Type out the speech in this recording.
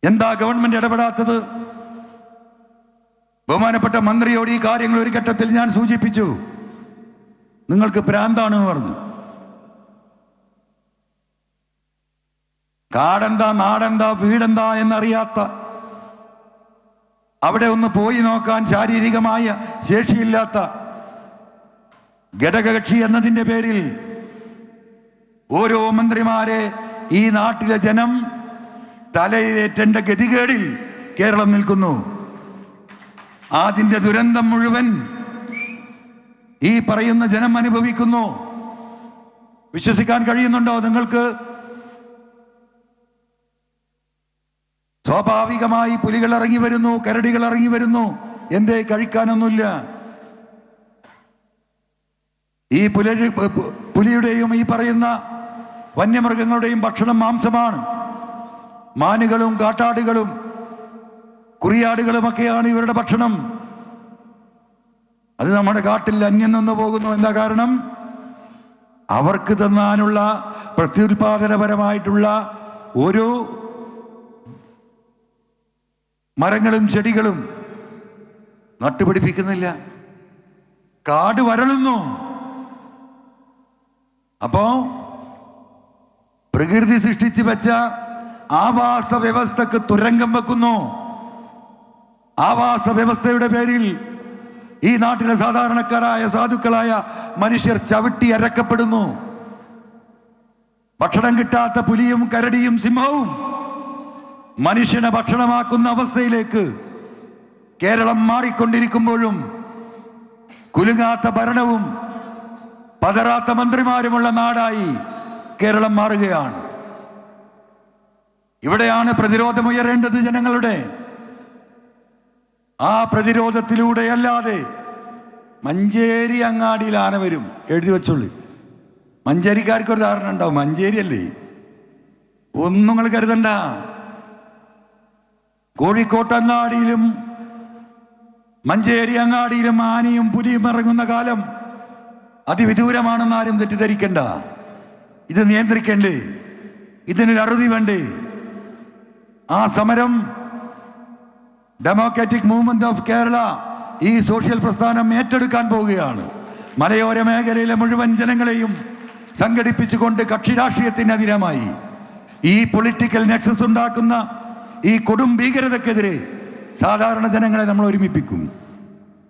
എന്താ ഗവൺമെന്റ് ഇടപെടാത്തത്? ബഹുമാനപ്പെട്ട മന്ത്രിയോട് ഈ കാര്യങ്ങൾ ഒരു ഘട്ടത്തിൽ ഞാൻ സൂചിപ്പിച്ചു. നിങ്ങൾക്ക് ഭ്രാന്താണെന്ന് പറഞ്ഞു. കാടെന്താ, നാടെന്താ, വീടെന്താ എന്നറിയാത്ത, അവിടെ ഒന്ന് പോയി നോക്കാൻ ശാരീരികമായ ശേഷിയില്ലാത്ത ഘടകകക്ഷി എന്നതിന്റെ പേരിൽ ഓരോ മന്ത്രിമാരെ ഈ നാട്ടിലെ ജനം തലയിലേറ്റേണ്ട ഗതികേടിൽ കേരളം നിൽക്കുന്നു. അതിന്റെ ദുരന്തം മുഴുവൻ ഈ പറയുന്ന ജനം അനുഭവിക്കുന്നു. വിശ്വസിക്കാൻ കഴിയുന്നുണ്ടോ നിങ്ങൾക്ക്? സ്വാഭാവികമായി പുലികൾ ഇറങ്ങി വരുന്നു, കരടികൾ ഇറങ്ങി വരുന്നു. എന്തേ? കഴിക്കാനൊന്നുമില്ല. ഈ പുലിയുടെയും ഈ പറയുന്ന വന്യമൃഗങ്ങളുടെയും ഭക്ഷണം മാംസമാണ്. മാനുകളും കാട്ടാടുകളും കുറിയാടുകളുമൊക്കെയാണ് ഇവരുടെ ഭക്ഷണം. അത് നമ്മുടെ കാട്ടിൽ അന്യം നിന്ന് പോകുന്നു. എന്താ കാരണം? അവർക്ക് തന്നാനുള്ള പ്രത്യുൽപാദനപരമായിട്ടുള്ള ഒരു മരങ്ങളും ചെടികളും നട്ടുപിടിപ്പിക്കുന്നില്ല. കാട് വരളുന്നു. അപ്പോ പ്രകൃതി സൃഷ്ടിച്ചു വെച്ച ആവാസ വ്യവസ്ഥക്ക് തുരങ്കം വെക്കുന്നു. ആവാസ വ്യവസ്ഥയുടെ പേരിൽ ഈ നാട്ടിലെ സാധാരണക്കാരായ സാധുക്കളായ മനുഷ്യർ ചവിട്ടി അരക്കപ്പെടുന്നു. ഭക്ഷണം കിട്ടാത്ത പുലിയും കരടിയും സിംഹവും മനുഷ്യനെ ഭക്ഷണമാക്കുന്ന അവസ്ഥയിലേക്ക് കേരളം മാറിക്കൊണ്ടിരിക്കുമ്പോഴും കുലുങ്ങാത്ത ഭരണവും പതറാത്ത മന്ത്രിമാരുമുള്ള നാടായി കേരളം മാറുകയാണ്. ഇവിടെയാണ് പ്രതിരോധമുയരേണ്ടത് ജനങ്ങളുടെ. ആ പ്രതിരോധത്തിലൂടെയല്ലാതെ മഞ്ചേരി അങ്ങാടിയിൽ ആന വരും, എഴുതി വെച്ചോളൂ. മഞ്ചേരിക്കാർക്കൊരു ധാരണ ഉണ്ടാവും, മഞ്ചേരിയല്ലേ, ഒന്നും നിങ്ങൾ കരുതണ്ട. കോഴിക്കോട്ട് അങ്ങാടിയിലും മഞ്ചേരി അങ്ങാടിയിലും ആനയും പുലിയും ഇറങ്ങുന്ന കാലം അതിവിദൂരമാണെന്ന് ആരും തെറ്റിദ്ധരിക്കണ്ട. ഇത് നിയന്ത്രിക്കണ്ടേ? ഇതിനൊരു അറുതി വേണ്ടേ? ആ സമരം ഡെമോക്രാറ്റിക് മൂവ്മെന്റ് ഓഫ് കേരള, ഈ സോഷ്യൽ പ്രസ്ഥാനം ഏറ്റെടുക്കാൻ പോവുകയാണ്. മലയോര മേഖലയിലെ മുഴുവൻ ജനങ്ങളെയും സംഘടിപ്പിച്ചുകൊണ്ട് കക്ഷി രാഷ്ട്രീയത്തിനെതിരമായി ഈ പൊളിറ്റിക്കൽ നെക്സസ് ഉണ്ടാക്കുന്ന ഈ കൊടും ഭീകരതക്കെതിരെ സാധാരണ ജനങ്ങളെ നമ്മൾ ഒരുമിപ്പിക്കും.